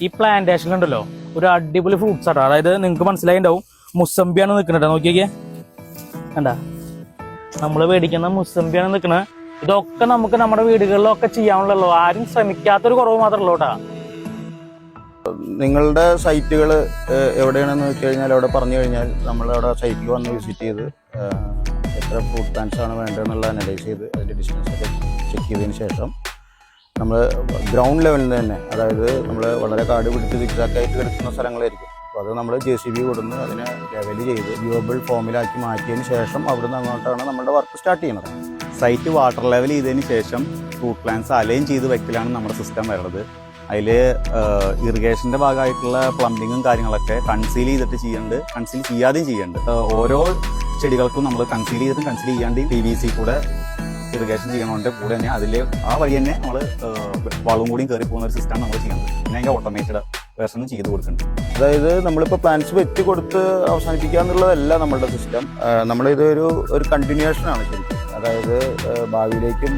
ഈ പ്ലാന്റേഷനിലുണ്ടല്ലോ ഒരു അടിപൊളി ഫ്രൂട്ട്സ് ആട്ടോ. അതായത് നിങ്ങൾക്ക് മനസ്സിലായിണ്ടാവും, മുസംബിയാണ് നിൽക്കുന്നത്. നോക്കിയൊക്കെ കണ്ട, നമ്മൾ മേടിക്കുന്ന മുസംബിയാണ് നിൽക്കുന്നത്. ഇതൊക്കെ നമുക്ക് നമ്മുടെ വീടുകളിലൊക്കെ ചെയ്യാനുള്ളൂ. ആരും ശ്രമിക്കാത്തൊരു കുറവ് മാത്രമല്ലോ കേട്ടാ. നിങ്ങളുടെ സൈറ്റുകൾ എവിടെയാണെന്ന് വെച്ച് കഴിഞ്ഞാൽ അവിടെ പറഞ്ഞു കഴിഞ്ഞാൽ നമ്മളവിടെ സൈറ്റിൽ വന്ന് വിസിറ്റ് ചെയ്ത് എത്ര ഫ്രൂട്ട് പ്ലാന്റ്സ് ആണ് വേണ്ടതെന്നുള്ള അനലൈസ് ചെയ്ത് അതിൻ്റെ ഡിസ്റ്റൻസ് ഒക്കെ ചെക്ക് ചെയ്തതിന് ശേഷം നമ്മൾ ഗ്രൗണ്ട് ലെവലിൽ നിന്ന് തന്നെ, അതായത് നമ്മൾ വളരെ കാട് പിടിച്ച് സിക്സാക്കായിട്ട് കിടക്കുന്ന സ്ഥലങ്ങളായിരിക്കും. അപ്പോൾ അത് നമ്മൾ JCB കൊടുന്ന് അതിനെ ലെവൽ ചെയ്ത് വ്യൂവബിൾ ഫോമിലാക്കി മാറ്റിയതിന് ശേഷം അവിടുന്ന് അങ്ങോട്ടാണ് നമ്മുടെ വർക്ക് സ്റ്റാർട്ട് ചെയ്യുന്നത്. സൈറ്റ് വാട്ടർ ലെവൽ ചെയ്തതിന് ശേഷം ഫ്രൂട്ട് പ്ലാന്റ്സ് അലൈൻ ചെയ്ത് വെക്കലാണ് നമ്മുടെ സിസ്റ്റം വരുന്നത്. അതിൽ ഇറിഗേഷൻ്റെ ഭാഗമായിട്ടുള്ള പ്ലംബിങ്ങും കാര്യങ്ങളൊക്കെ കൺസീൽ ചെയ്തിട്ട് ചെയ്യുന്നുണ്ട്, കൺസീൽ ചെയ്യാതെയും ചെയ്യുന്നുണ്ട്. ഓരോ ചെടികൾക്കും നമ്മൾ കൺസീൽ ചെയ്തിട്ടും കൺസീൽ ചെയ്യാണ്ട് PVC കൂടെ ഇറിഗേഷൻ ചെയ്യണോണ്ട് കൂടെ തന്നെ അതിൽ ആ വഴി തന്നെ നമ്മൾ വളവും കൂടിയും കയറി പോകുന്ന ഒരു സിസ്റ്റം നമ്മൾ ചെയ്യുന്നത്. പിന്നെ അതിൻ്റെ ഓട്ടോമേറ്റഡ് വേർഷനും ചെയ്ത് കൊടുക്കുന്നുണ്ട്. അതായത് നമ്മളിപ്പോൾ പ്ലാന്റ്സ് വെച്ച് കൊടുത്ത് അവസാനിപ്പിക്കുക എന്നുള്ളതല്ല നമ്മളുടെ സിസ്റ്റം. നമ്മളിത് ഒരു കണ്ടിന്യൂഷനാണ് ശരിക്കും. അതായത് ഭാവിയിലേക്കും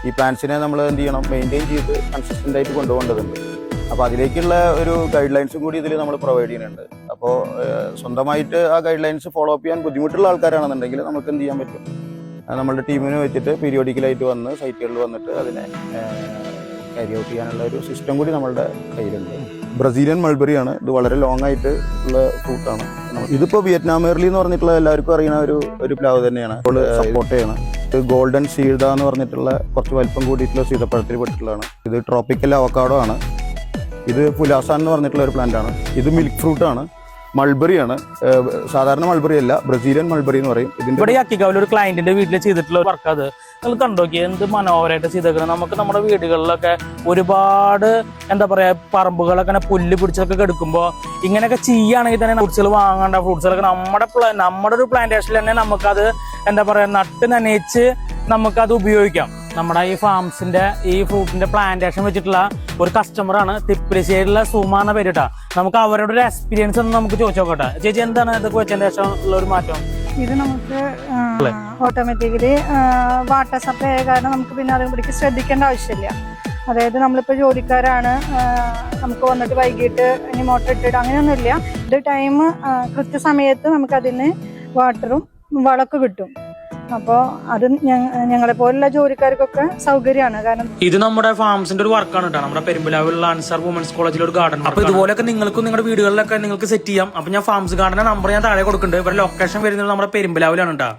ഈ പ്ലാന്റ്സിനെ നമ്മൾ എന്ത് ചെയ്യണം, മെയിൻറ്റെയിൻ ചെയ്ത് കൺസിസ്റ്റൻ്റ് ആയിട്ട് കൊണ്ടുപോകേണ്ടതുണ്ട്. അപ്പോൾ അതിലേക്കുള്ള ഒരു ഗൈഡ് ലൈൻസും കൂടി ഇതിൽ നമ്മൾ പ്രൊവൈഡ് ചെയ്യുന്നുണ്ട്. അപ്പോൾ സ്വന്തമായിട്ട് ആ ഗൈഡ് ലൈൻസ് ഫോളോ അപ്പ് ചെയ്യാൻ ബുദ്ധിമുട്ടുള്ള ആൾക്കാരാണെന്നുണ്ടെങ്കിൽ നമുക്ക് എന്ത് ചെയ്യാൻ പറ്റും, നമ്മളുടെ ടീമിനെ വെച്ചിട്ട് പീരിയോഡിക്കലായിട്ട് വന്ന് സൈറ്റുകളിൽ വന്നിട്ട് അതിനെ ക്യാരി ഔട്ട് ചെയ്യാനുള്ള ഒരു സിസ്റ്റം കൂടി നമ്മളുടെ കയ്യിലുണ്ട്. ബ്രസീലിയൻ മൾബറിയാണ് ഇത്. വളരെ ലോങ് ആയിട്ട് ഉള്ള ഫ്രൂട്ടാണ്. ഇതിപ്പോൾ വിയറ്റ്നാം മെർലി എന്ന് പറഞ്ഞിട്ടുള്ള എല്ലാവർക്കും അറിയുന്ന ഒരു പ്ലാവ് തന്നെയാണ്. സപ്പോർട്ട് ചെയ്യണം. ഇത് ഗോൾഡൻ സീഡ എന്ന് പറഞ്ഞിട്ടുള്ള കുറച്ച് വലിപ്പം കൂടിയിട്ടുള്ള സീതപ്പഴത്തിൽ പെട്ടിട്ടുള്ളതാണ്. ഇത് ട്രോപ്പിക്കൽ അവക്കാഡോ ആണ്. ഇത് പുലാസാൻ എന്ന് പറഞ്ഞിട്ടുള്ള ഒരു പ്ലാന്റ് ആണ്. ഇത് മിൽക്ക് ഫ്രൂട്ടാണ്. മൾബറിയാണ്. സാധാരണ മൾബറി അല്ല, ബ്രസീലിയൻ മൾബറി എന്ന് പറയും. ഇവിടെ അക്കിക്കാവിൽ ഒരു ക്ലയന്റിന്റെ വീട്ടിൽ ചെയ്തിട്ടുള്ള വർക്ക് അത് നിങ്ങൾ കണ്ടോക്കി, എന്ത് മനോഹരമായിട്ട് ചെയ്തേക്കണം. നമുക്ക് നമ്മുടെ വീടുകളിലൊക്കെ ഒരുപാട് എന്താ പറയാ പറമ്പുകളൊക്കെ പുല്ല് പിടിച്ചൊക്കെ എടുക്കുമ്പോൾ ഇങ്ങനെയൊക്കെ ചെയ്യുകയാണെങ്കിൽ തന്നെ ഫ്രൂട്ട്സുകൾ വാങ്ങേണ്ട ഫ്രൂട്ട്സുകളൊക്കെ നമ്മുടെ ഒരു പ്ലാന്റേഷനിൽ തന്നെ നമുക്കത് എന്താ പറയാ നട്ട് നനയിച്ച് നമുക്കത് ഉപയോഗിക്കാം. നമ്മുടെ ഈ ഫാംസിന്റെ ഈ ഫ്രൂട്ടിന്റെ പ്ലാന്റേഷൻ വെച്ചിട്ടുള്ള ഒരു കസ്റ്റമറാണ്, തിപ്പലിശ്ശേരിയിലുള്ള സുമ എന്ന പേരിട്ടാ. നമുക്ക് അവരുടെ ഒരു എക്സ്പീരിയൻസ് ഒന്ന് നമുക്ക് ചോദിച്ചു നോക്കട്ടെ. ചേച്ചി, എന്താണ് ഇതൊക്കെ വെച്ചതിന് ശേഷം ഉള്ള ഒരു മാറ്റം? ഇത് നമുക്ക് ഓട്ടോമാറ്റിക്കലി വാട്ടർ സപ്ലൈ ആയ കാരണം നമുക്ക് പിന്നെ അതിനെപ്പറ്റി ശ്രദ്ധിക്കേണ്ട ആവശ്യമില്ല. അതായത് നമ്മളിപ്പോൾ ജോലിക്കാരാണ്, നമുക്ക് വന്നിട്ട് വൈകിട്ട് ഇനി മോട്ടർ ഇട്ടിട്ട് അങ്ങനെയൊന്നുമില്ല. ഇത് ടൈം കൃത്യസമയത്ത് നമുക്കതിന് വാട്ടറും വളമൊക്കെ കിട്ടും. അപ്പോൾ അത് ഞങ്ങളെ പോലുള്ള ജോലിക്കാർക്കൊക്കെ സൗകര്യമാണ്. കാരണം ഇത് നമ്മുടെ ഫാംസിന്റെ ഒരു വർക്കാണ് കേട്ടോ. നമ്മുടെ പെരുമ്പലാവിലുള്ള അൻസാർ വുമൻസ് കോളേജിൽ ഒരു ഗാർഡൻ. അപ്പൊ ഇതുപോലെയൊക്കെ നിങ്ങൾക്കും നിങ്ങളുടെ വീടുകളിലൊക്കെ നിങ്ങൾക്ക് സെറ്റ് ചെയ്യാം. അപ്പൊ ഞാൻ ഫാംസ് ഗാർഡന്റെ നമ്പർ ഞാൻ താഴെ കൊടുക്കുന്നുണ്ട്. ഇവരുടെ ലൊക്കേഷൻ വരുന്നത് നമ്മുടെ പെരുമ്പലാവിലാണ് കേട്ടോ.